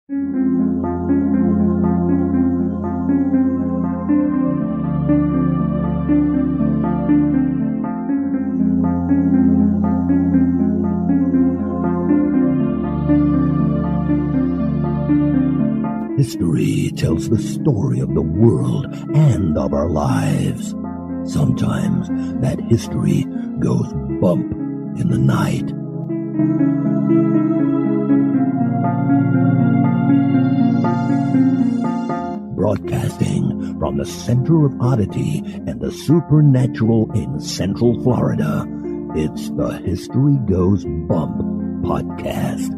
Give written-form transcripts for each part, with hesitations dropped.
History tells the story of the world and of our lives. Sometimes that history goes bump in the night. Broadcasting from the center of Oddity and the supernatural in Central Florida, it's the History Goes Bump podcast.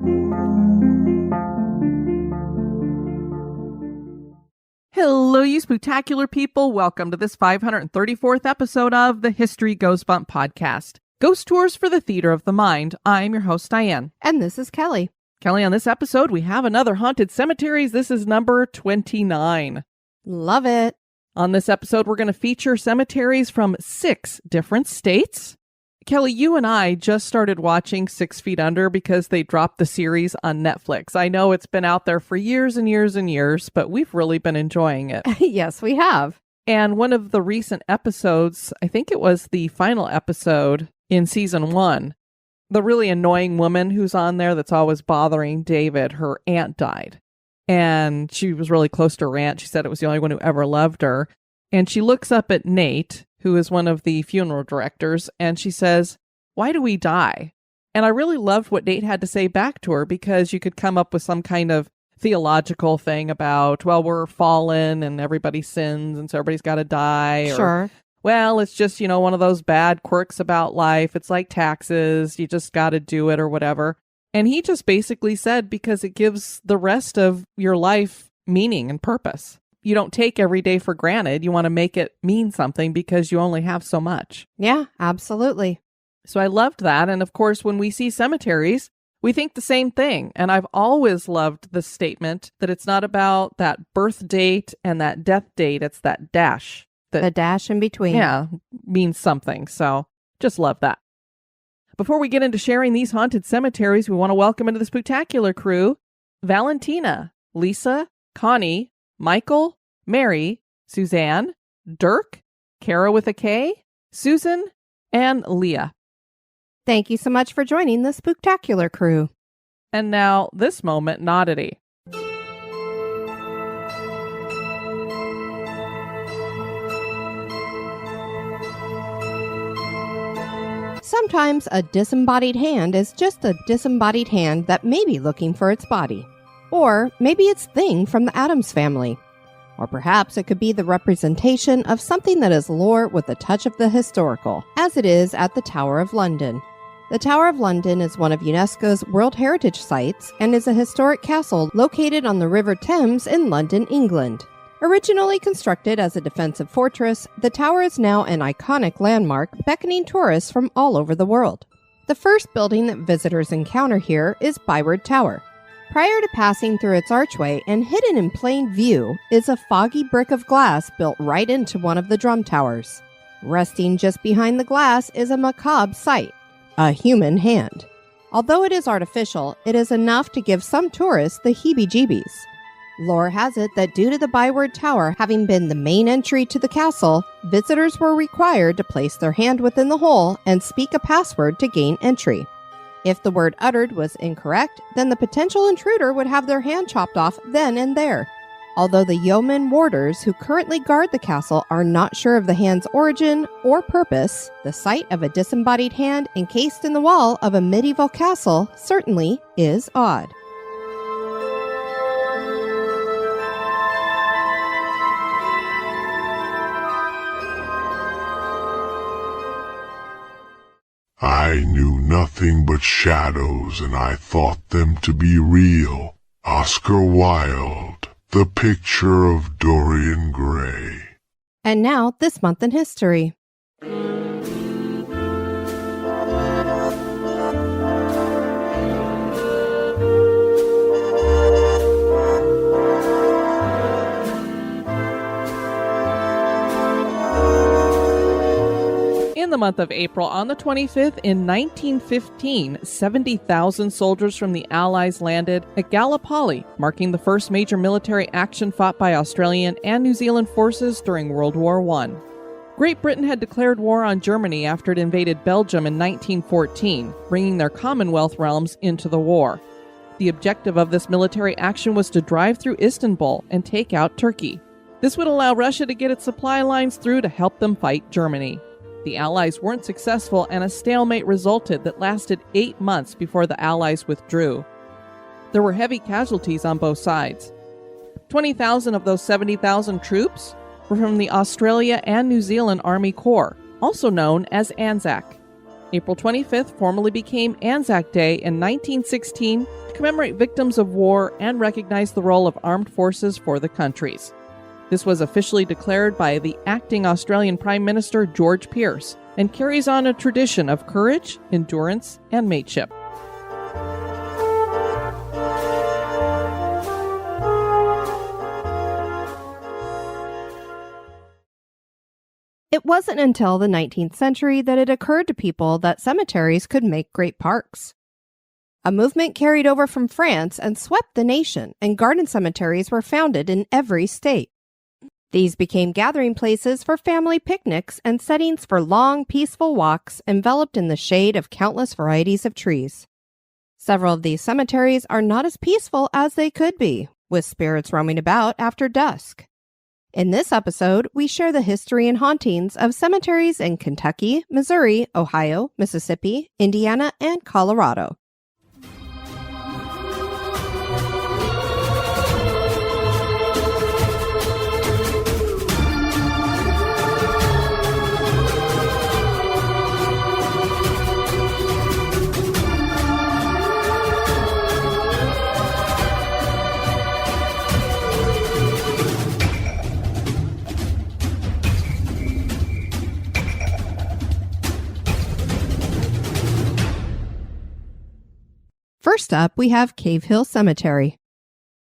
Hello, you spooktacular people. Welcome to this 534th episode of the History Goes Bump podcast. Ghost Tours for the Theater of the Mind. I'm your host, Diane. And this is Kelly. Kelly, on this episode, we have another Haunted Cemeteries. This is number 29. Love it. On this episode, we're going to feature cemeteries from 6 different states. Kelly, you and I just started watching 6 Feet Under because they dropped the series on Netflix. I know it's been out there for years and years and years, but we've really been enjoying it. Yes, we have. And one of the recent episodes, I think it was the final episode in season 1, the really annoying woman who's on there that's always bothering David, her aunt died. And she was really close to her aunt. She said it was the only one who ever loved her. And she looks up at Nate, who is one of the funeral directors, and she says, "Why do we die?" And I really loved what Nate had to say back to her, because you could come up with some kind of theological thing about, well, we're fallen and everybody sins and so everybody's got to die. Sure. Or, well, it's just, one of those bad quirks about life. It's like taxes. You just got to do it or whatever. And he just basically said, because it gives the rest of your life meaning and purpose. You don't take every day for granted. You want to make it mean something because you only have so much. Yeah, absolutely. So I loved that. And of course, when we see cemeteries, we think the same thing. And I've always loved the statement that it's not about that birth date and that death date. It's that dash. The dash in between. Yeah, means something. So just love that. Before we get into sharing these haunted cemeteries, we want to welcome into the Spooktacular crew Valentina, Lisa, Connie, Michael, Mary, Suzanne, Dirk, Kara with a K, Susan, and Leah. Thank you so much for joining the Spooktacular crew. And now, this moment in Oddity. Sometimes a disembodied hand is just a disembodied hand that may be looking for its body. Or maybe it's Thing from the Addams Family. Or perhaps it could be the representation of something that is lore with a touch of the historical, as it is at the Tower of London. The Tower of London is one of UNESCO's World Heritage Sites and is a historic castle located on the River Thames in London, England. Originally constructed as a defensive fortress, the tower is now an iconic landmark beckoning tourists from all over the world. The first building that visitors encounter here is Byward Tower. Prior to passing through its archway and hidden in plain view is a foggy brick of glass built right into one of the drum towers. Resting just behind the glass is a macabre sight, a human hand. Although it is artificial, it is enough to give some tourists the heebie-jeebies. Lore has it that due to the Byward Tower having been the main entry to the castle, visitors were required to place their hand within the hole and speak a password to gain entry. If the word uttered was incorrect, then the potential intruder would have their hand chopped off then and there. Although the yeoman warders who currently guard the castle are not sure of the hand's origin or purpose, the sight of a disembodied hand encased in the wall of a medieval castle certainly is odd. I knew nothing but shadows, and I thought them to be real. Oscar Wilde, The Picture of Dorian Gray. And now, this month in history. In the month of April, on the 25th in 1915, 70,000 soldiers from the Allies landed at Gallipoli, marking the first major military action fought by Australian and New Zealand forces during World War I. Great Britain had declared war on Germany after it invaded Belgium in 1914, bringing their Commonwealth realms into the war. The objective of this military action was to drive through Istanbul and take out Turkey. This would allow Russia to get its supply lines through to help them fight Germany. The Allies weren't successful, and a stalemate resulted that lasted 8 months before the Allies withdrew. There were heavy casualties on both sides. 20,000 of those 70,000 troops were from the Australia and New Zealand Army Corps, also known as ANZAC. April 25th formally became ANZAC Day in 1916 to commemorate victims of war and recognize the role of armed forces for the countries. This was officially declared by the acting Australian Prime Minister George Pearce and carries on a tradition of courage, endurance, and mateship. It wasn't until the 19th century that it occurred to people that cemeteries could make great parks. A movement carried over from France and swept the nation, and garden cemeteries were founded in every state. These became gathering places for family picnics and settings for long, peaceful walks enveloped in the shade of countless varieties of trees. Several of these cemeteries are not as peaceful as they could be, with spirits roaming about after dusk. In this episode, we share the history and hauntings of cemeteries in Kentucky, Missouri, Ohio, Mississippi, Indiana, and Colorado. First up, we have Cave Hill Cemetery.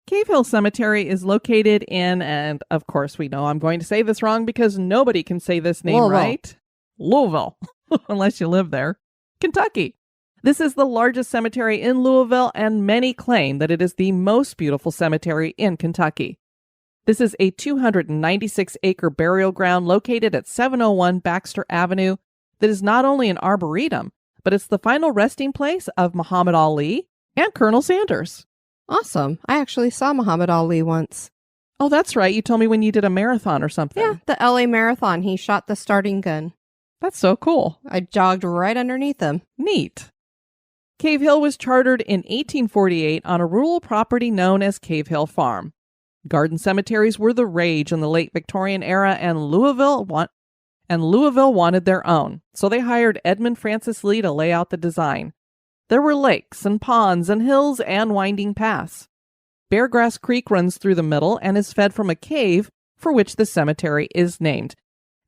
Cave Hill Cemetery is located in, and of course we know I'm going to say this wrong because nobody can say this name right. Louisville, unless you live there. Kentucky. This is the largest cemetery in Louisville, and many claim that it is the most beautiful cemetery in Kentucky. This is a 296-acre burial ground located at 701 Baxter Avenue that is not only an arboretum, but it's the final resting place of Muhammad Ali and Colonel Sanders. Awesome. I actually saw Muhammad Ali once. Oh, that's right. You told me when you did a marathon or something. Yeah, the LA Marathon. He shot the starting gun. That's so cool. I jogged right underneath him. Neat. Cave Hill was chartered in 1848 on a rural property known as Cave Hill Farm. Garden cemeteries were the rage in the late Victorian era, and Louisville wanted their own, so they hired Edmund Francis Lee to lay out the design. There were lakes and ponds and hills and winding paths. Beargrass Creek runs through the middle and is fed from a cave for which the cemetery is named.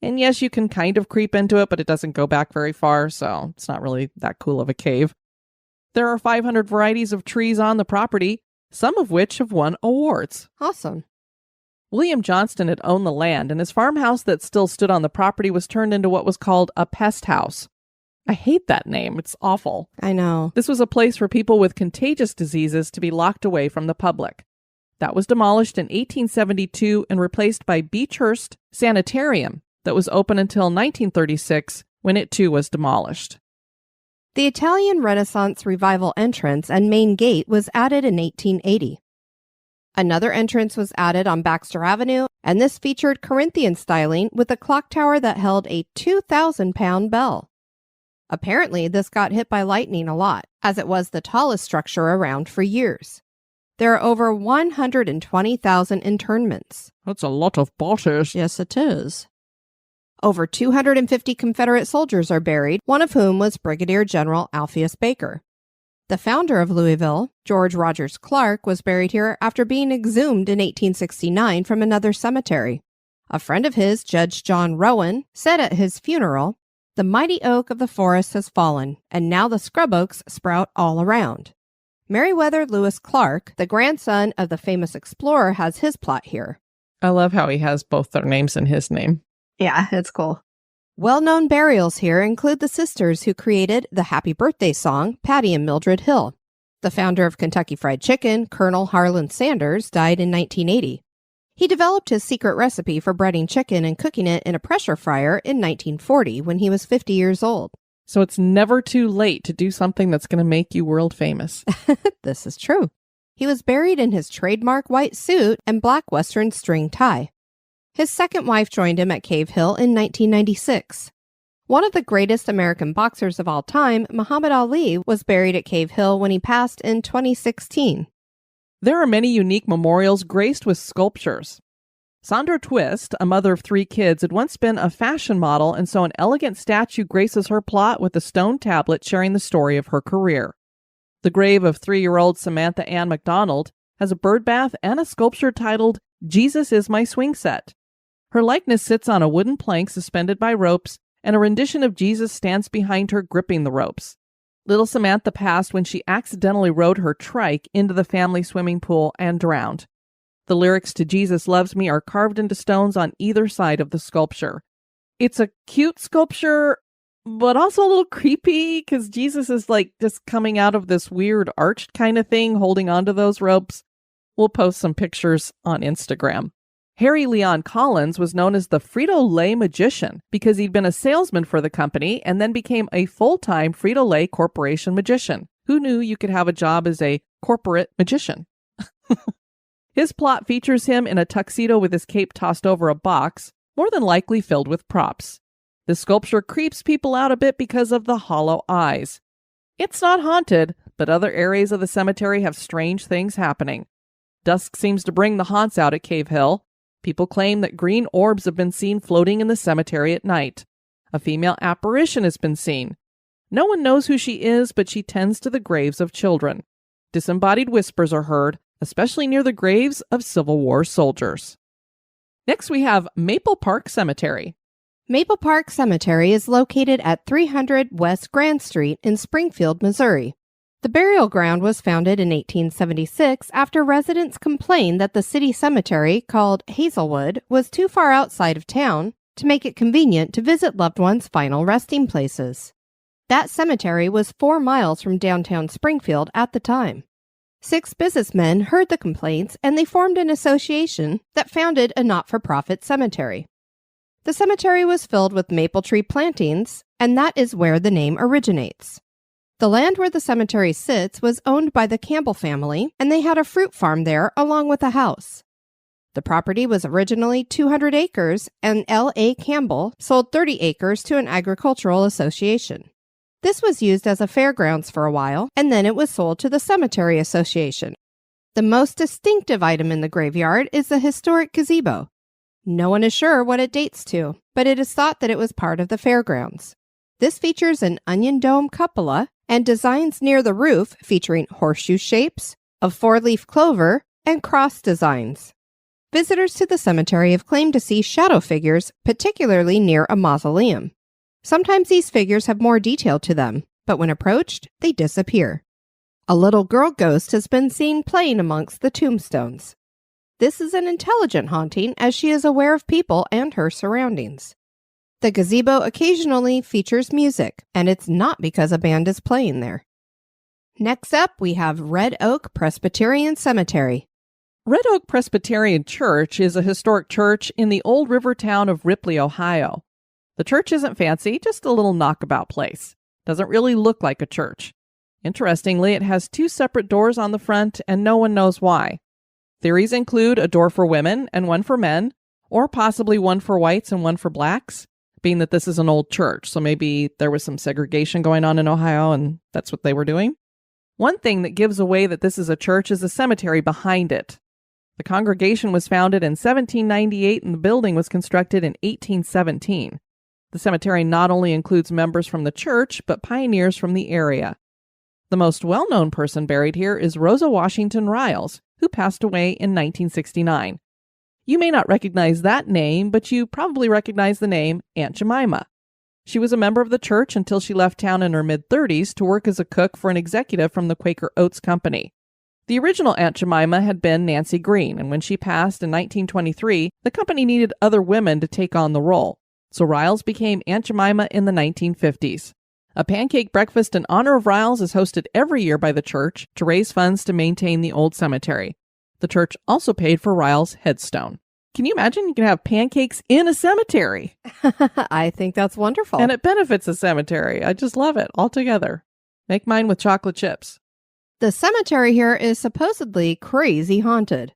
And yes, you can kind of creep into it, but it doesn't go back very far, so it's not really that cool of a cave. There are 500 varieties of trees on the property, some of which have won awards. Awesome. William Johnston had owned the land, and his farmhouse that still stood on the property was turned into what was called a pest house. I hate that name. It's awful. I know. This was a place for people with contagious diseases to be locked away from the public. That was demolished in 1872 and replaced by Beechhurst Sanitarium that was open until 1936, when it too was demolished. The Italian Renaissance Revival entrance and main gate was added in 1880. Another entrance was added on Baxter Avenue, and this featured Corinthian styling with a clock tower that held a 2,000-pound bell. Apparently, this got hit by lightning a lot, as it was the tallest structure around for years. There are over 120,000 internments. That's a lot of bodies. Yes, it is. Over 250 Confederate soldiers are buried, one of whom was Brigadier General Alpheus Baker. The founder of Louisville, George Rogers Clark, was buried here after being exhumed in 1869 from another cemetery. A friend of his, Judge John Rowan, said at his funeral, "The mighty oak of the forest has fallen, and now the scrub oaks sprout all around." Meriwether Lewis Clark, the grandson of the famous explorer, has his plot here. I love how he has both their names in his name. Yeah, it's cool. Well-known burials here include the sisters who created the Happy Birthday song, Patty and Mildred Hill. The founder of Kentucky Fried Chicken, Colonel Harlan Sanders, died in 1980. He developed his secret recipe for breading chicken and cooking it in a pressure fryer in 1940 when he was 50 years old. So it's never too late to do something that's going to make you world famous. This is true. He was buried in his trademark white suit and black Western string tie. His second wife joined him at Cave Hill in 1996. One of the greatest American boxers of all time, Muhammad Ali, was buried at Cave Hill when he passed in 2016. There are many unique memorials graced with sculptures. Sandra Twist, a mother of 3 kids, had once been a fashion model, and so an elegant statue graces her plot with a stone tablet sharing the story of her career. The grave of 3-year-old Samantha Ann McDonald has a birdbath and a sculpture titled Jesus is My Swing Set. Her likeness sits on a wooden plank suspended by ropes, and a rendition of Jesus stands behind her gripping the ropes. Little Samantha passed when she accidentally rode her trike into the family swimming pool and drowned. The lyrics to Jesus Loves Me are carved into stones on either side of the sculpture. It's a cute sculpture, but also a little creepy because Jesus is like just coming out of this weird arched kind of thing, holding onto those ropes. We'll post some pictures on Instagram. Harry Leon Collins was known as the Frito-Lay magician because he'd been a salesman for the company and then became a full-time Frito-Lay Corporation magician. Who knew you could have a job as a corporate magician? His plot features him in a tuxedo with his cape tossed over a box, more than likely filled with props. The sculpture creeps people out a bit because of the hollow eyes. It's not haunted, but other areas of the cemetery have strange things happening. Dusk seems to bring the haunts out at Cave Hill. People claim that green orbs have been seen floating in the cemetery at night. A female apparition has been seen. No one knows who she is, but she tends to the graves of children. Disembodied whispers are heard, especially near the graves of Civil War soldiers. Next, we have Maple Park Cemetery. Maple Park Cemetery is located at 300 West Grand Street in Springfield, Missouri. The burial ground was founded in 1876 after residents complained that the city cemetery, called Hazelwood, was too far outside of town to make it convenient to visit loved ones' final resting places. That cemetery was 4 miles from downtown Springfield at the time. 6 businessmen heard the complaints and they formed an association that founded a not-for-profit cemetery. The cemetery was filled with maple tree plantings, and that is where the name originates. The land where the cemetery sits was owned by the Campbell family, and they had a fruit farm there along with a house. The property was originally 200 acres, and L.A. Campbell sold 30 acres to an agricultural association. This was used as a fairgrounds for a while, and then it was sold to the Cemetery Association. The most distinctive item in the graveyard is the historic gazebo. No one is sure what it dates to, but it is thought that it was part of the fairgrounds. This features an onion dome cupola and designs near the roof featuring horseshoe shapes, a 4-leaf clover, and cross designs. Visitors to the cemetery have claimed to see shadow figures, particularly near a mausoleum. Sometimes these figures have more detail to them, but when approached, they disappear. A little girl ghost has been seen playing amongst the tombstones. This is an intelligent haunting as she is aware of people and her surroundings. The gazebo occasionally features music, and it's not because a band is playing there. Next up, we have Red Oak Presbyterian Cemetery. Red Oak Presbyterian Church is a historic church in the old river town of Ripley, Ohio. The church isn't fancy, just a little knockabout place. Doesn't really look like a church. Interestingly, it has 2 separate doors on the front, and no one knows why. Theories include a door for women and one for men, or possibly one for whites and one for blacks, being that this is an old church, so maybe there was some segregation going on in Ohio and that's what they were doing. One thing that gives away that this is a church is the cemetery behind it. The congregation was founded in 1798 and the building was constructed in 1817. The cemetery not only includes members from the church, but pioneers from the area. The most well-known person buried here is Rosa Washington Riles, who passed away in 1969. You may not recognize that name, but you probably recognize the name Aunt Jemima. She was a member of the church until she left town in her mid-30s to work as a cook for an executive from the Quaker Oats Company. The original Aunt Jemima had been Nancy Green, and when she passed in 1923, the company needed other women to take on the role. so Riles became Aunt Jemima in the 1950s. A pancake breakfast in honor of Riles is hosted every year by the church to raise funds to maintain the old cemetery. The church also paid for Riles' headstone. Can you imagine you can have pancakes in a cemetery? I think that's wonderful. And it benefits the cemetery. I just love it altogether. Make mine with chocolate chips. The cemetery here is supposedly crazy haunted.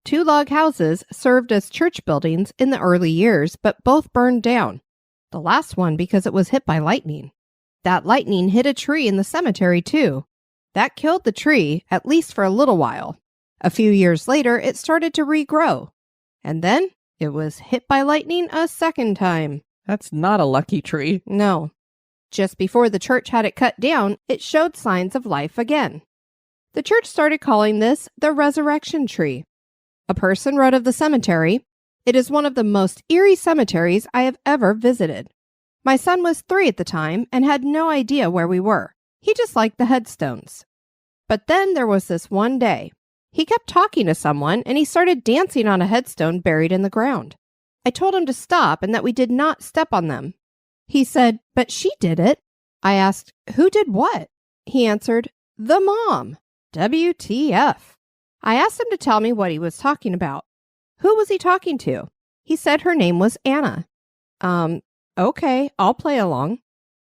2 log houses served as church buildings in the early years, but both burned down. The last one because it was hit by lightning. That lightning hit a tree in the cemetery too. That killed the tree, at least for a little while. A few years later, it started to regrow. And then it was hit by lightning a second time. That's not a lucky tree. No. Just before the church had it cut down, it showed signs of life again. The church started calling this the resurrection tree. A person wrote of the cemetery, "It is one of the most eerie cemeteries I have ever visited. My son was 3 at the time and had no idea where we were. He just liked the headstones. But then there was this one day. He kept talking to someone and he started dancing on a headstone buried in the ground. I told him to stop and that we did not step on them. He said, 'But she did it.' I asked, 'Who did what?' He answered, 'The mom.' WTF. I asked him to tell me what he was talking about. Who was he talking to? He said her name was Anna. Okay, I'll play along.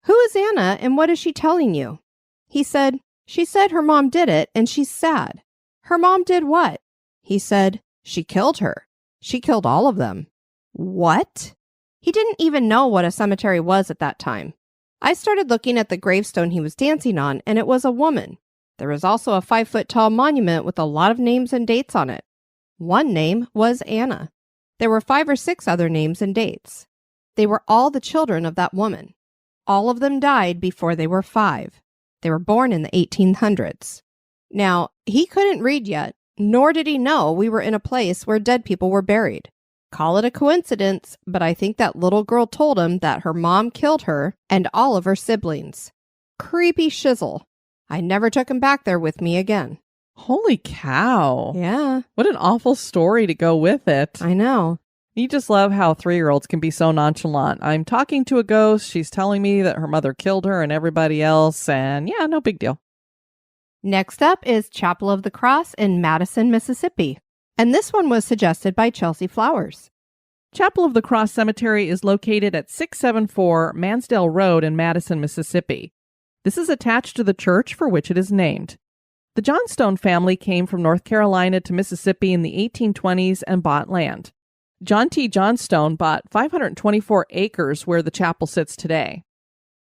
Who is Anna and what is she telling you? He said, she said her mom did it and she's sad. Her mom did what? He said, she killed her. She killed all of them. What? He didn't even know what a cemetery was at that time. I started looking at the gravestone he was dancing on and it was a woman. There was also a 5-foot-tall monument with a lot of names and dates on it. One name was Anna. There were 5 or 6 other names and dates. They were all the children of that woman. All of them died before they were 5. They were born in the 1800s. Now, he couldn't read yet, nor did he know we were in a place where dead people were buried. Call it a coincidence, but I think that little girl told him that her mom killed her and all of her siblings. Creepy shizzle. I never took him back there with me again. Holy cow. Yeah. What an awful story to go with it. I know. You just love how 3-year-olds can be so nonchalant. I'm talking to a ghost. She's telling me that her mother killed her and everybody else. And yeah, no big deal. Next up is Chapel of the Cross in Madison, Mississippi. And this one was suggested by Chelsea Flowers. Chapel of the Cross Cemetery is located at 674 Mansdale Road in Madison, Mississippi. This is attached to the church for which it is named. The Johnstone family came from North Carolina to Mississippi in the 1820s and bought land. John T. Johnstone bought 524 acres where the chapel sits today.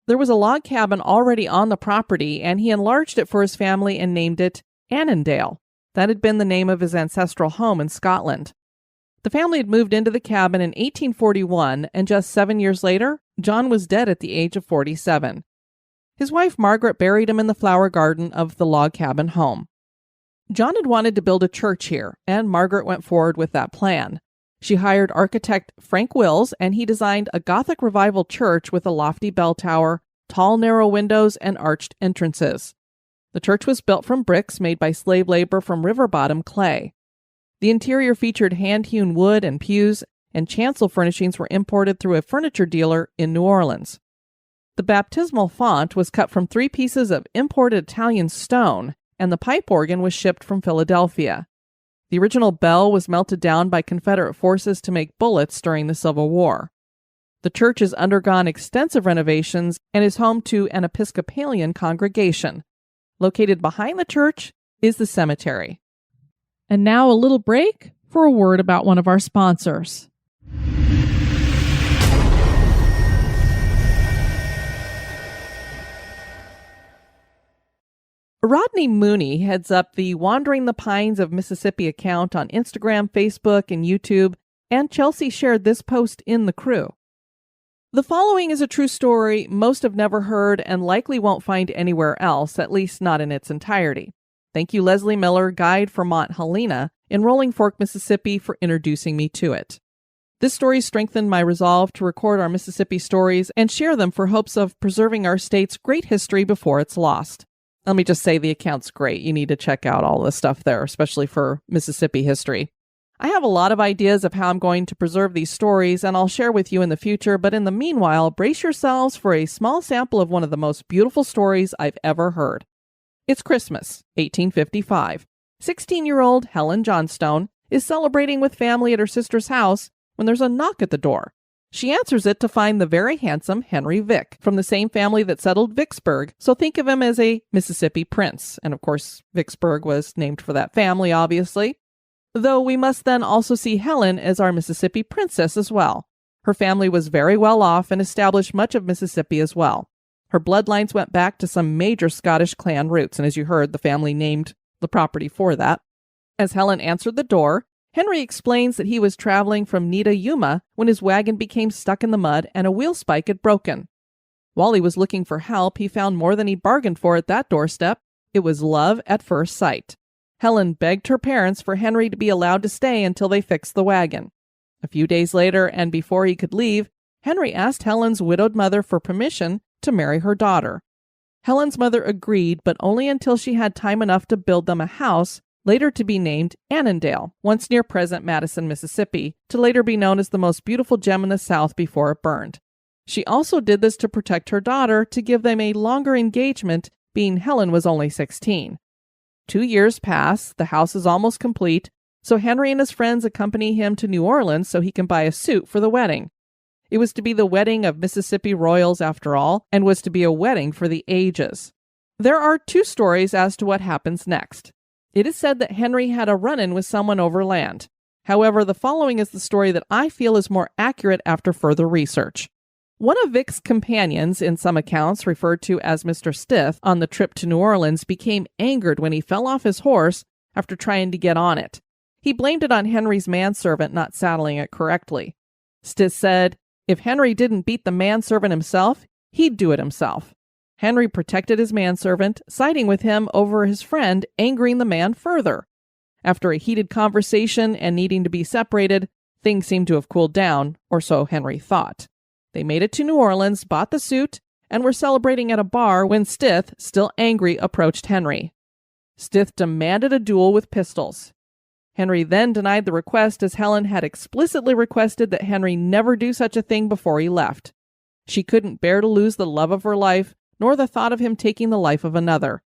There was a log cabin already on the property, and he enlarged it for his family and named it Annandale. That had been the name of his ancestral home in Scotland. The family had moved into the cabin in 1841, and just 7 years later, John was dead at the age of 47. His wife Margaret buried him in the flower garden of the log cabin home. John had wanted to build a church here, and Margaret went forward with that plan. She hired architect Frank Wills, and he designed a Gothic Revival church with a lofty bell tower, tall narrow windows, and arched entrances. The church was built from bricks made by slave labor from river bottom clay. The interior featured hand-hewn wood and pews, and chancel furnishings were imported through a furniture dealer in New Orleans. The baptismal font was cut from 3 pieces of imported Italian stone, and the pipe organ was shipped from Philadelphia. The original bell was melted down by Confederate forces to make bullets during the Civil War. The church has undergone extensive renovations and is home to an Episcopalian congregation. Located behind the church is the cemetery. And now a little break for a word about one of our sponsors. Rodney Mooney heads up the Wandering the Pines of Mississippi account on Instagram, Facebook, and YouTube, and Chelsea shared this post in the crew. The following is a true story most have never heard and likely won't find anywhere else, at least not in its entirety. Thank you, Leslie Miller, guide for Mount Helena in Rolling Fork, Mississippi, for introducing me to it. This story strengthened my resolve to record our Mississippi stories and share them for hopes of preserving our state's great history before it's lost. Let me just say the account's great. You need to check out all the stuff there, especially for Mississippi history. I have a lot of ideas of how I'm going to preserve these stories, and I'll share with you in the future, but in the meanwhile, brace yourselves for a small sample of one of the most beautiful stories I've ever heard. It's Christmas, 1855. 16-year-old Helen Johnstone is celebrating with family at her sister's house when there's a knock at the door. She answers it to find the very handsome Henry Vick, from the same family that settled Vicksburg, so think of him as a Mississippi prince. And of course, Vicksburg was named for that family, obviously. Though we must then also see Helen as our Mississippi princess as well. Her family was very well off and established much of Mississippi as well. Her bloodlines went back to some major Scottish clan roots, and as you heard, the family named the property for that. As Helen answered the door, Henry explains that he was traveling from Nita Yuma when his wagon became stuck in the mud and a wheel spike had broken. While he was looking for help, he found more than he bargained for at that doorstep. It was love at first sight. Helen begged her parents for Henry to be allowed to stay until they fixed the wagon. A few days later, and before he could leave, Henry asked Helen's widowed mother for permission to marry her daughter. Helen's mother agreed, but only until she had time enough to build them a house, later to be named Annandale, once near present Madison, Mississippi, to later be known as the most beautiful gem in the South before it burned. She also did this to protect her daughter, to give them a longer engagement, being Helen was only 16. 2 years pass, the house is almost complete, so Henry and his friends accompany him to New Orleans so he can buy a suit for the wedding. It was to be the wedding of Mississippi royals after all, and was to be a wedding for the ages. There are 2 stories as to what happens next. It is said that Henry had a run-in with someone over land. However, the following is the story that I feel is more accurate after further research. One of Vick's companions, in some accounts referred to as Mr. Stith, on the trip to New Orleans, became angered when he fell off his horse after trying to get on it. He blamed it on Henry's manservant not saddling it correctly. Stith said, if Henry didn't beat the manservant himself, he'd do it himself. Henry protected his manservant, siding with him over his friend, angering the man further. After a heated conversation and needing to be separated, things seemed to have cooled down, or so Henry thought. They made it to New Orleans, bought the suit, and were celebrating at a bar when Stith, still angry, approached Henry. Stith demanded a duel with pistols. Henry then denied the request, as Helen had explicitly requested that Henry never do such a thing before he left. She couldn't bear to lose the love of her life, nor the thought of him taking the life of another.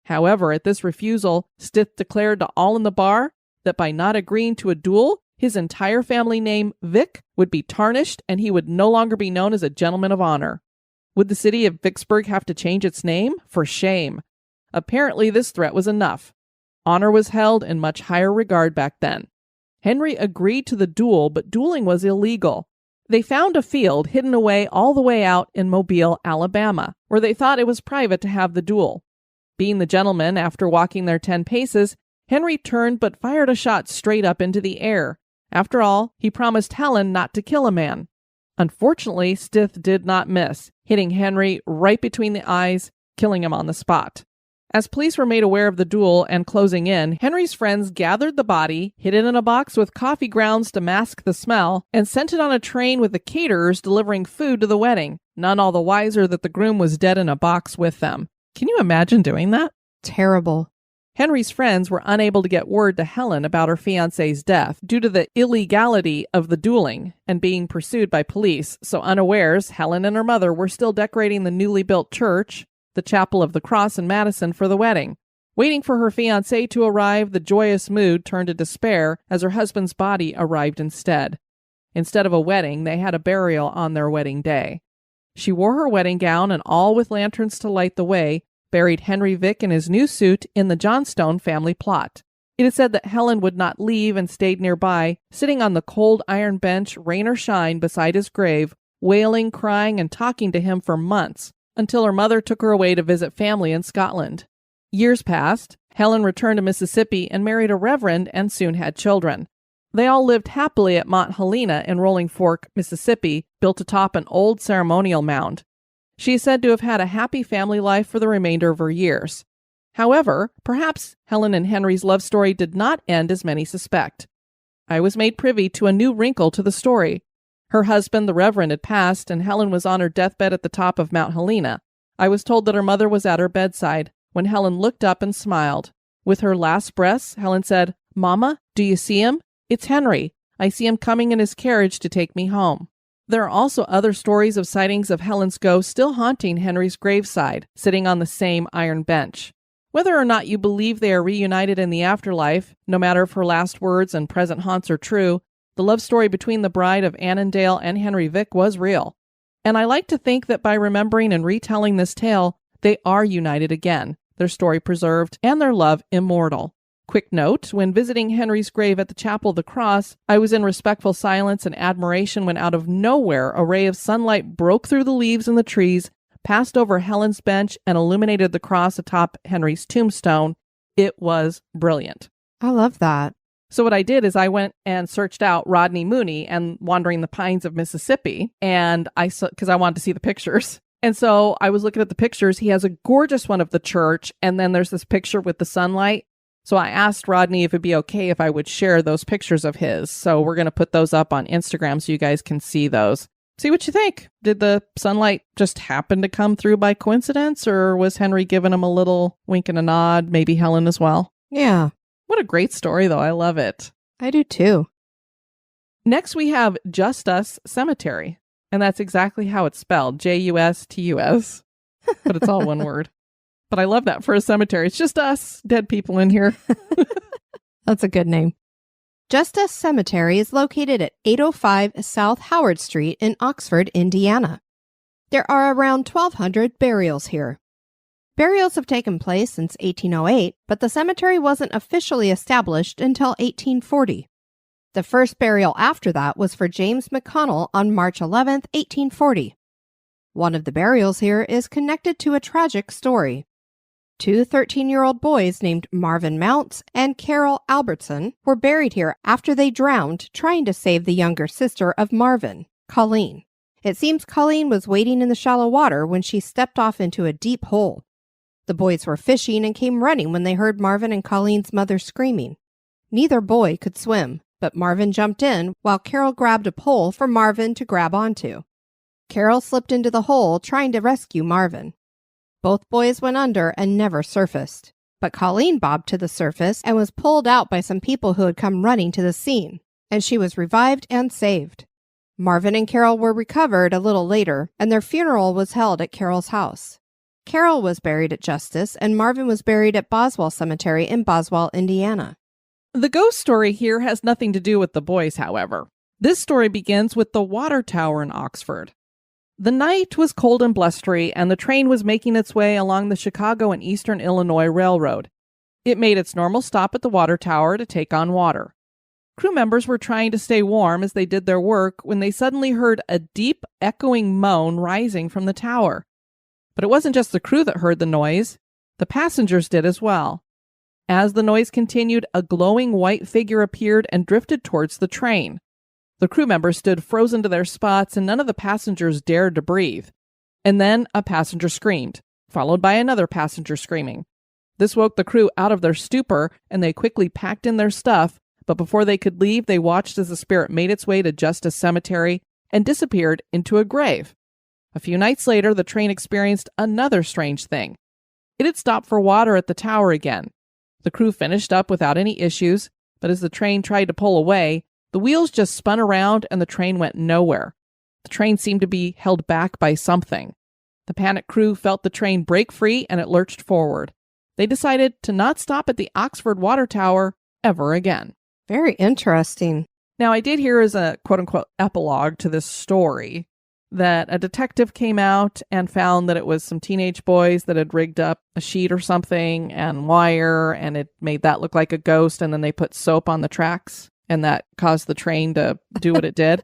However, at this refusal, Stith declared to all in the bar that by not agreeing to a duel, his entire family name, Vick, would be tarnished and he would no longer be known as a gentleman of honor. Would the city of Vicksburg have to change its name? For shame. Apparently, this threat was enough. Honor was held in much higher regard back then. Henry agreed to the duel, but dueling was illegal. They found a field hidden away all the way out in Mobile, Alabama, where they thought it was private to have the duel. Being the gentleman, after walking their 10 paces, Henry turned but fired a shot straight up into the air. After all, he promised Helen not to kill a man. Unfortunately, Stith did not miss, hitting Henry right between the eyes, killing him on the spot. As police were made aware of the duel and closing in, Henry's friends gathered the body, hid it in a box with coffee grounds to mask the smell, and sent it on a train with the caterers delivering food to the wedding, none all the wiser that the groom was dead in a box with them. Can you imagine doing that? Terrible. Henry's friends were unable to get word to Helen about her fiancé's death due to the illegality of the dueling and being pursued by police, so unawares, Helen and her mother were still decorating the newly built church, the Chapel of the Cross in Madison, for the wedding. Waiting for her fiancé to arrive, the joyous mood turned to despair as her husband's body arrived instead. Instead of a wedding, they had a burial on their wedding day. She wore her wedding gown and, all with lanterns to light the way, buried Henry Vick in his new suit in the Johnstone family plot. It is said that Helen would not leave and stayed nearby, sitting on the cold iron bench, rain or shine, beside his grave, wailing, crying, and talking to him for months, until her mother took her away to visit family in Scotland. Years passed. Helen returned to Mississippi and married a reverend and soon had children. They all lived happily at Mount Helena in Rolling Fork, Mississippi, built atop an old ceremonial mound. She is said to have had a happy family life for the remainder of her years. However, perhaps Helen and Henry's love story did not end as many suspect. I was made privy to a new wrinkle to the story. Her husband, the Reverend, had passed, and Helen was on her deathbed at the top of Mount Helena. I was told that her mother was at her bedside, when Helen looked up and smiled. With her last breaths, Helen said, "Mama, do you see him? It's Henry. I see him coming in his carriage to take me home." There are also other stories of sightings of Helen's ghost still haunting Henry's graveside, sitting on the same iron bench. Whether or not you believe they are reunited in the afterlife, no matter if her last words and present haunts are true, the love story between the bride of Annandale and Henry Vick was real. And I like to think that by remembering and retelling this tale, they are united again, their story preserved, and their love immortal. Quick note, when visiting Henry's grave at the Chapel of the Cross, I was in respectful silence and admiration when out of nowhere a ray of sunlight broke through the leaves in the trees, passed over Helen's bench, and illuminated the cross atop Henry's tombstone. It was brilliant. I love that. So what I did is I went and searched out Rodney Mooney and Wandering the Pines of Mississippi, and because I wanted to see the pictures. And so I was looking at the pictures. He has a gorgeous one of the church, and then there's this picture with the sunlight. So I asked Rodney if it'd be okay if I would share those pictures of his. So we're going to put those up on Instagram so you guys can see those. See what you think. Did the sunlight just happen to come through by coincidence, or was Henry giving him a little wink and a nod? Maybe Helen as well. Yeah. What a great story, though. I love it. I do too. Next, we have Justus Cemetery. And that's exactly how it's spelled. Justus. But it's all one word. But I love that for a cemetery. It's just us dead people in here. That's a good name. Justus Cemetery is located at 805 South Howard Street in Oxford, Indiana. There are around 1,200 burials here. Burials have taken place since 1808, but the cemetery wasn't officially established until 1840. The first burial after that was for James McConnell on March 11, 1840. One of the burials here is connected to a tragic story. Two 13-year-old boys named Marvin Mounts and Carol Albertson were buried here after they drowned trying to save the younger sister of Marvin, Colleen. It seems Colleen was wading in the shallow water when she stepped off into a deep hole. The boys were fishing and came running when they heard Marvin and Colleen's mother screaming. Neither boy could swim, but Marvin jumped in while Carol grabbed a pole for Marvin to grab onto. Carol slipped into the hole trying to rescue Marvin. Both boys went under and never surfaced, but Colleen bobbed to the surface and was pulled out by some people who had come running to the scene, and she was revived and saved. Marvin and Carol were recovered a little later, and their funeral was held at Carol's house. Carol was buried at Justus, and Marvin was buried at Boswell Cemetery in Boswell, Indiana. The ghost story here has nothing to do with the boys, however. This story begins with the water tower in Oxford. The night was cold and blustery, and the train was making its way along the Chicago and Eastern Illinois Railroad. It made its normal stop at the water tower to take on water. Crew members were trying to stay warm as they did their work when they suddenly heard a deep, echoing moan rising from the tower. But it wasn't just the crew that heard the noise. The passengers did as well. As the noise continued, a glowing white figure appeared and drifted towards the train. The crew members stood frozen to their spots, and none of the passengers dared to breathe. And then a passenger screamed, followed by another passenger screaming. This woke the crew out of their stupor, and they quickly packed in their stuff, but before they could leave, they watched as the spirit made its way to Justus Cemetery and disappeared into a grave. A few nights later, the train experienced another strange thing. It had stopped for water at the tower again. The crew finished up without any issues, but as the train tried to pull away, the wheels just spun around and the train went nowhere. The train seemed to be held back by something. The panicked crew felt the train break free and it lurched forward. They decided to not stop at the Oxford Water Tower ever again. Very interesting. Now, I did hear as a quote-unquote epilogue to this story that a detective came out and found that it was some teenage boys that had rigged up a sheet or something and wire, and it made that look like a ghost, and then they put soap on the tracks, and that caused the train to do what it did.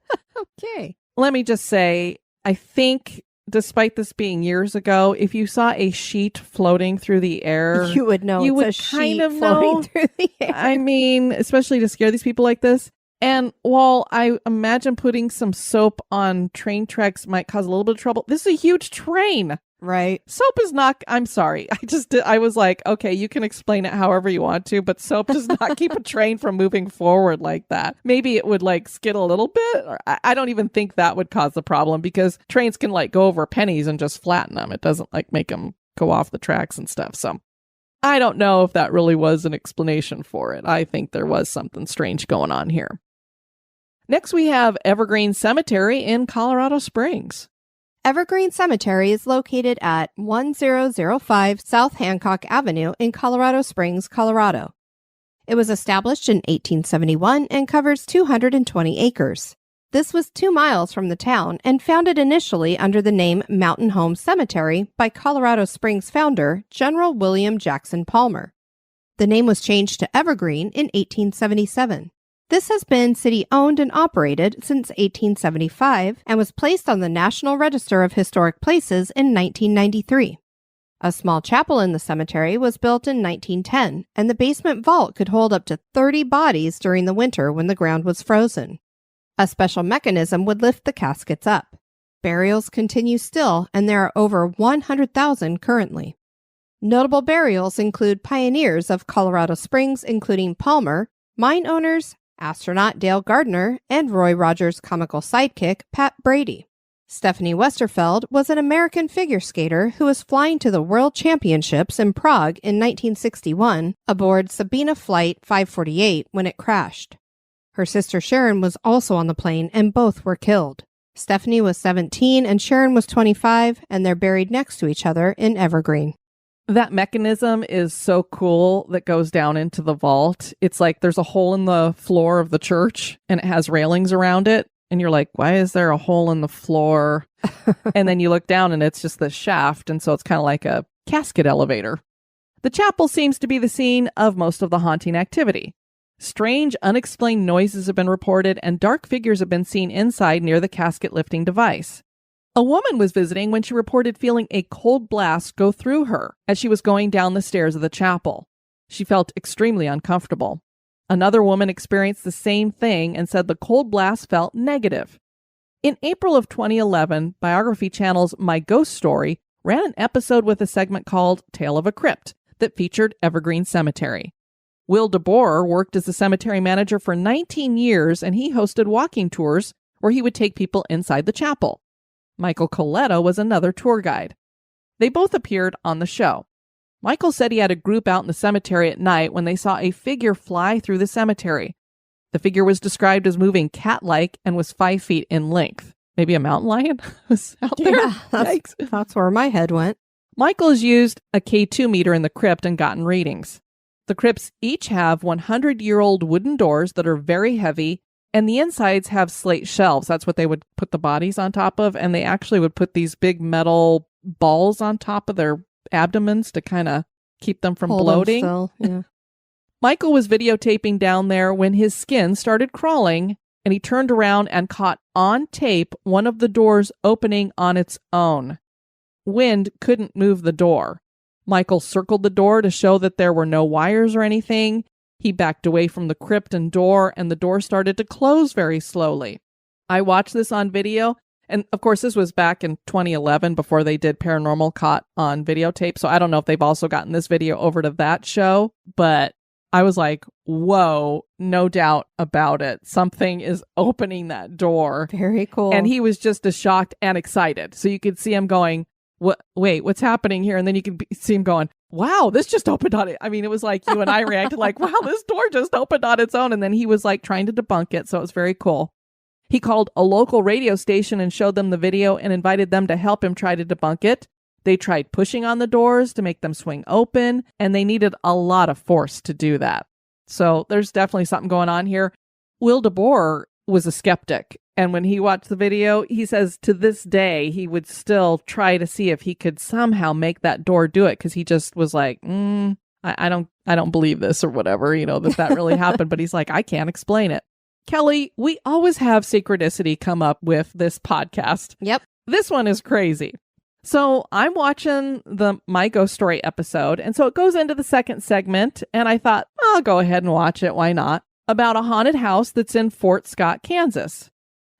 Okay. Let me just say, I think, despite this being years ago, if you saw a sheet floating through the air, You would know you it's would a sheet kind of floating know. through the air. I mean, especially to scare these people like this. And while I imagine putting some soap on train tracks might cause a little bit of trouble, this is a huge train. Right. Soap is not, I'm sorry. I was like, okay, you can explain it however you want to, but soap does not keep a train from moving forward like that. Maybe it would like skid a little bit. Or I don't even think that would cause the problem because trains can like go over pennies and just flatten them. It doesn't like make them go off the tracks and stuff. So I don't know if that really was an explanation for it. I think there was something strange going on here. Next, we have Evergreen Cemetery in Colorado Springs. Evergreen Cemetery is located at 1005 South Hancock Avenue in Colorado Springs, Colorado. It was established in 1871 and covers 220 acres. This was 2 miles from the town and founded initially under the name Mountain Home Cemetery by Colorado Springs founder General William Jackson Palmer. The name was changed to Evergreen in 1877. This has been city-owned and operated since 1875 and was placed on the National Register of Historic Places in 1993. A small chapel in the cemetery was built in 1910, and the basement vault could hold up to 30 bodies during the winter when the ground was frozen. A special mechanism would lift the caskets up. Burials continue still, and there are over 100,000 currently. Notable burials include pioneers of Colorado Springs, including Palmer, mine owners, astronaut Dale Gardner, and Roy Rogers' comical sidekick, Pat Brady. Stephanie Westerfeld was an American figure skater who was flying to the World Championships in Prague in 1961 aboard Sabina Flight 548 when it crashed. Her sister Sharon was also on the plane, and both were killed. Stephanie was 17 and Sharon was 25, and they're buried next to each other in Evergreen. That mechanism is so cool that goes down into the vault. It's like there's a hole in the floor of the church, and it has railings around it. And you're like, why is there a hole in the floor? And then you look down, and it's just the shaft, and so it's kind of like a casket elevator. The chapel seems to be the scene of most of the haunting activity. Strange, unexplained noises have been reported, and dark figures have been seen inside near the casket lifting device. A woman was visiting when she reported feeling a cold blast go through her as she was going down the stairs of the chapel. She felt extremely uncomfortable. Another woman experienced the same thing and said the cold blast felt negative. In April of 2011, Biography Channel's My Ghost Story ran an episode with a segment called Tale of a Crypt that featured Evergreen Cemetery. Will DeBoer worked as a cemetery manager for 19 years, and he hosted walking tours where he would take people inside the chapel. Michael Coletta was another tour guide. They both appeared on the show. Michael said he had a group out in the cemetery at night when they saw a figure fly through the cemetery. The figure was described as moving cat-like and was 5 feet in length. Maybe a mountain lion was out there? Yeah, that's where my head went. Michael has used a K2 meter in the crypt and gotten readings. The crypts each have 100-year-old wooden doors that are very heavy, and the insides have slate shelves. That's what they would put the bodies on top of, and they actually would put these big metal balls on top of their abdomens to kind of keep them from bloating. Still, yeah. Michael was videotaping down there when his skin started crawling, and he turned around and caught on tape one of the doors opening on its own. Wind couldn't move the door. Michael circled the door to show that there were no wires or anything. He backed away from the crypt and door, and the door started to close very slowly. I watched this on video, and of course this was back in 2011 before they did Paranormal Caught on videotape, so I don't know if they've also gotten this video over to that show, but I was like, whoa, no doubt about it. Something is opening that door. Very cool. And he was just as shocked and excited. So you could see him going, wait, what's happening here? And then you could see him going, wow, this just opened on it. I mean, it was like you and I reacted like, wow, this door just opened on its own. And then he was like trying to debunk it. So it was very cool. He called a local radio station and showed them the video and invited them to help him try to debunk it. They tried pushing on the doors to make them swing open, and they needed a lot of force to do that. So there's definitely something going on here. Will DeBoer was a skeptic, and when he watched the video, he says to this day, he would still try to see if he could somehow make that door do it, because he just was like, I don't believe this or whatever, that really happened. But he's like, I can't explain it. Kelly, we always have synchronicity come up with this podcast. Yep. This one is crazy. So I'm watching the My Ghost Story episode, and so it goes into the second segment, and I thought, I'll go ahead and watch it, why not? About a haunted house that's in Fort Scott, Kansas.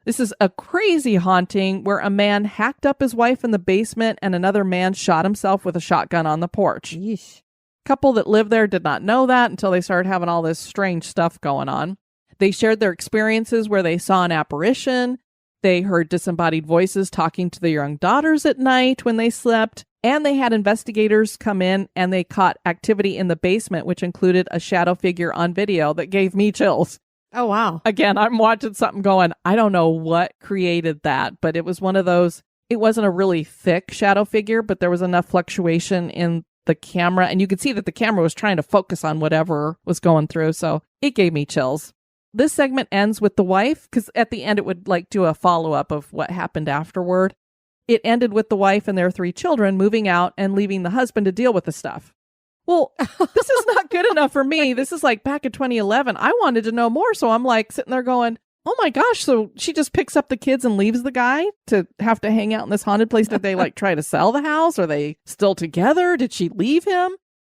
This is a crazy haunting where a man hacked up his wife in the basement and another man shot himself with a shotgun on the porch. Yeesh. Couple that lived there did not know that until they started having all this strange stuff going on. They shared their experiences where they saw an apparition. They heard disembodied voices talking to their young daughters at night when they slept. And they had investigators come in and they caught activity in the basement, which included a shadow figure on video that gave me chills. Oh, wow. Again, I'm watching something going, I don't know what created that, but it was one of those, it wasn't a really thick shadow figure, but there was enough fluctuation in the camera. And you could see that the camera was trying to focus on whatever was going through. So it gave me chills. This segment ends with the wife, because at the end it would like do a follow-up of what happened afterward. It ended with the wife and their 3 children moving out and leaving the husband to deal with the stuff. Well, this is not good enough for me. This is like back in 2011. I wanted to know more. So I'm like sitting there going, oh my gosh. So she just picks up the kids and leaves the guy to have to hang out in this haunted place. Did they like try to sell the house? Are they still together? Did she leave him?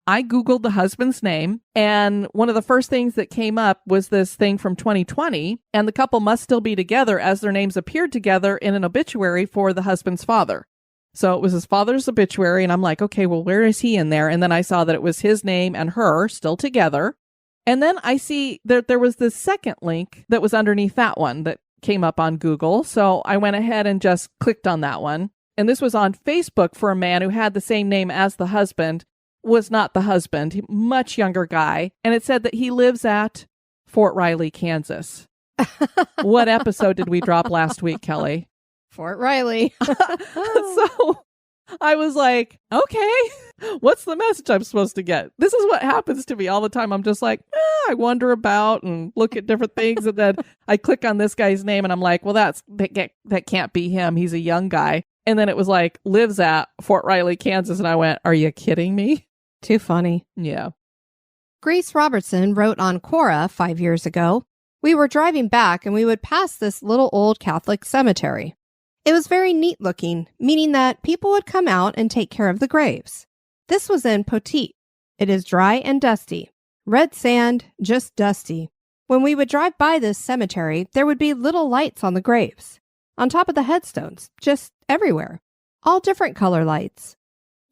I Googled the husband's name, and one of the first things that came up was this thing from 2020, and the couple must still be together as their names appeared together in an obituary for the husband's father. So it was his father's obituary, and I'm like, okay, well, where is he in there? And then I saw that it was his name and her still together. And then I see that there was this second link that was underneath that one that came up on Google. So I went ahead and just clicked on that one. And this was on Facebook for a man who had the same name as the husband, was not the husband, much younger guy. And it said that he lives at Fort Riley, Kansas. What episode did we drop last week, Kelly? Fort Riley. So I was like, okay, what's the message I'm supposed to get? This is what happens to me all the time. I'm just like, I wander about and look at different things. And then I click on this guy's name and I'm like, well, that can't be him. He's a young guy. And then it was like, lives at Fort Riley, Kansas. And I went, are you kidding me? Too funny. Yeah. Grace Robertson wrote on Quora 5 years ago, we were driving back and we would pass this little old Catholic cemetery. It was very neat looking, meaning that people would come out and take care of the graves. This was in Poteet. It is dry and dusty. Red sand, just dusty. When we would drive by this cemetery, there would be little lights on the graves, on top of the headstones, just everywhere. All different color lights.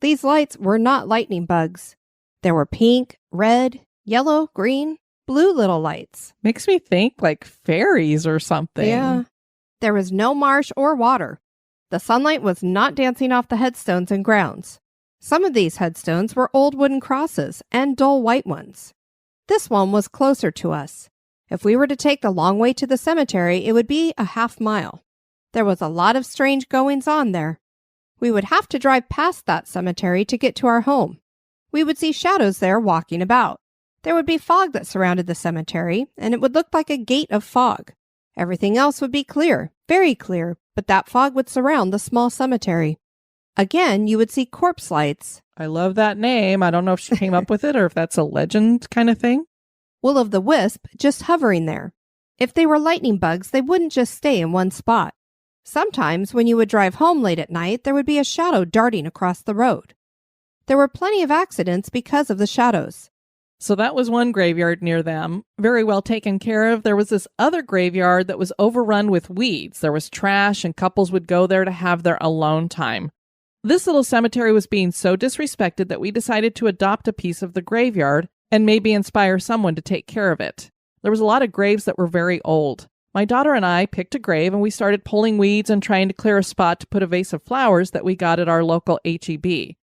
These lights were not lightning bugs. There were pink, red, yellow, green, blue little lights. Makes me think like fairies or something. Yeah. There was no marsh or water. The sunlight was not dancing off the headstones and grounds. Some of these headstones were old wooden crosses and dull white ones. This one was closer to us. If we were to take the long way to the cemetery, it would be a half mile. There was a lot of strange goings on there. We would have to drive past that cemetery to get to our home. We would see shadows there walking about. There would be fog that surrounded the cemetery, and it would look like a gate of fog. Everything else would be clear, very clear, but that fog would surround the small cemetery. Again, you would see corpse lights. I love that name. I don't know if she came up with it or if that's a legend kind of thing. Will-o'-the-wisp just hovering there. If they were lightning bugs, they wouldn't just stay in one spot. Sometimes when you would drive home late at night, there would be a shadow darting across the road. There were plenty of accidents because of the shadows. So that was one graveyard near them, very well taken care of. There was this other graveyard that was overrun with weeds. There was trash and couples would go there to have their alone time. This little cemetery was being so disrespected that we decided to adopt a piece of the graveyard and maybe inspire someone to take care of it. There was a lot of graves that were very old. My daughter and I picked a grave and we started pulling weeds and trying to clear a spot to put a vase of flowers that we got at our local H-E-B.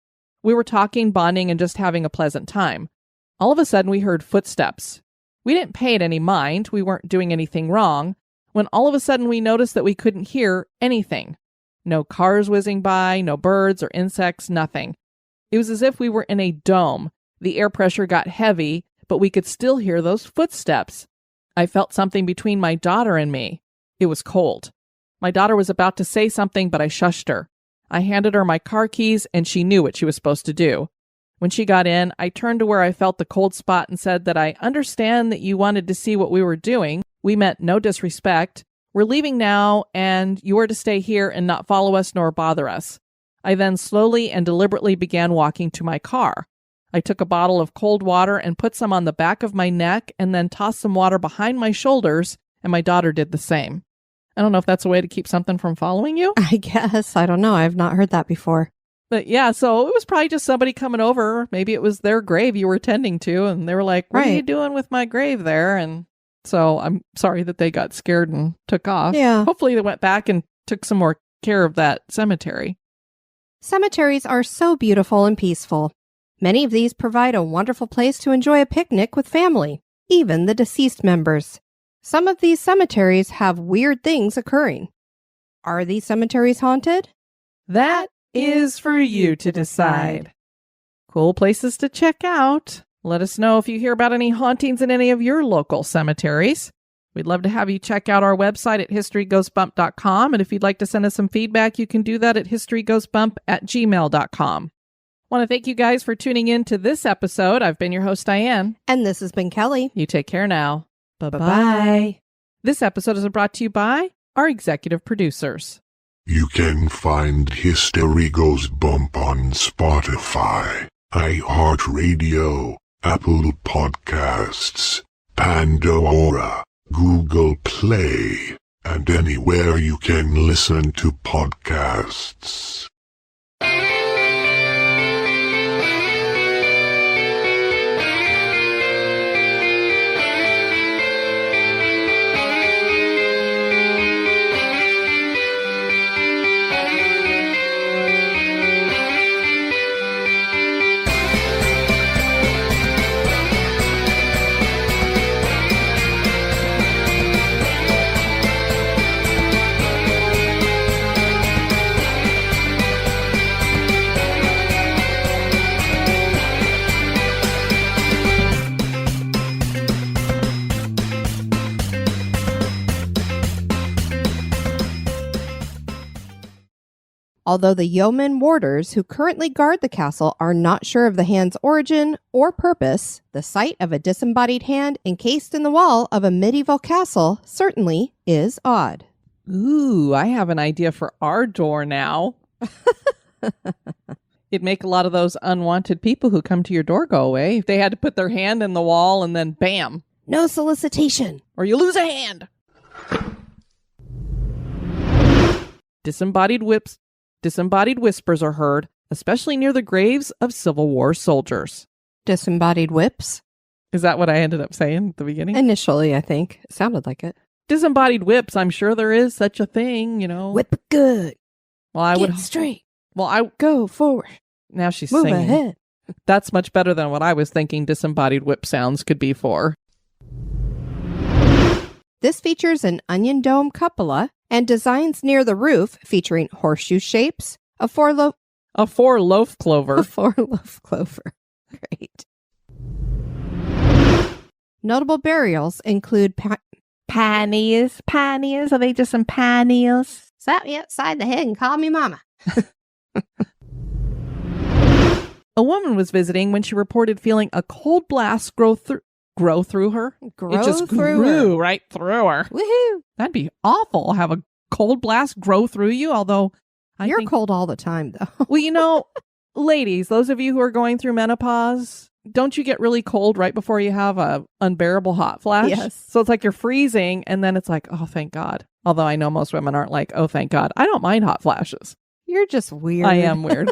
We were talking, bonding, and just having a pleasant time. All of a sudden, we heard footsteps. We didn't pay it any mind. We weren't doing anything wrong. When all of a sudden, we noticed that we couldn't hear anything. No cars whizzing by, no birds or insects, nothing. It was as if we were in a dome. The air pressure got heavy, but we could still hear those footsteps. I felt something between my daughter and me. It was cold. My daughter was about to say something, but I shushed her. I handed her my car keys, and she knew what she was supposed to do. When she got in, I turned to where I felt the cold spot and said that I understand that you wanted to see what we were doing. We meant no disrespect. We're leaving now, and you are to stay here and not follow us nor bother us. I then slowly and deliberately began walking to my car. I took a bottle of cold water and put some on the back of my neck and then tossed some water behind my shoulders, and my daughter did the same. I don't know if that's a way to keep something from following you. I guess. I don't know. I've not heard that before. But yeah, so it was probably just somebody coming over. Maybe it was their grave you were tending to, and they were like, what are you doing with my grave there? And so I'm sorry that they got scared and took off. Yeah. Hopefully they went back and took some more care of that cemetery. Cemeteries are so beautiful and peaceful. Many of these provide a wonderful place to enjoy a picnic with family, even the deceased members. Some of these cemeteries have weird things occurring. Are these cemeteries haunted? That is for you to decide. Cool places to check out. Let us know if you hear about any hauntings in any of your local cemeteries. We'd love to have you check out our website at historygoesbump.com. And if you'd like to send us some feedback, you can do that at historygoesbump@gmail.com. Want to thank you guys for tuning in to this episode. I've been your host, Diane. And this has been Kelly. You take care now. Bye-bye. This episode is brought to you by our executive producers. You can find History Goes Bump on Spotify, iHeartRadio, Apple Podcasts, Pandora, Google Play, and anywhere you can listen to podcasts. Although the yeoman warders who currently guard the castle are not sure of the hand's origin or purpose, the sight of a disembodied hand encased in the wall of a medieval castle certainly is odd. Ooh, I have an idea for our door now. It'd make a lot of those unwanted people who come to your door go away if they had to put their hand in the wall and then bam. No solicitation. Or you lose a hand. Disembodied whispers are heard, especially near the graves of Civil War soldiers. Disembodied whips? Is that what I ended up saying at the beginning? Initially, I think. It sounded like it. Disembodied whips, I'm sure there is such a thing, you know. Whip good. Well, I Get would straight. Well, I Go forward. now she's Move singing. ahead. That's much better than what I was thinking disembodied whip sounds could be for. This features an onion dome cupola and designs near the roof featuring horseshoe shapes, a four-loaf clover. clover. Great. Notable burials include Pannies. Are they just some pannies? slap me upside the head and call me mama. A woman was visiting when she reported feeling a cold blast grow through her. Grow It just through grew her. right through her. Woohoo! That'd be awful. Have a cold blast grow through you. Although You're think, cold all the time, though. well, you know, ladies, those of you who are going through menopause, don't you get really cold right before you have a unbearable hot flash? Yes. So it's like you're freezing, and then it's like, oh, thank God. Although I know most women aren't like, oh, thank God. I don't mind hot flashes. You're just weird. I am weird.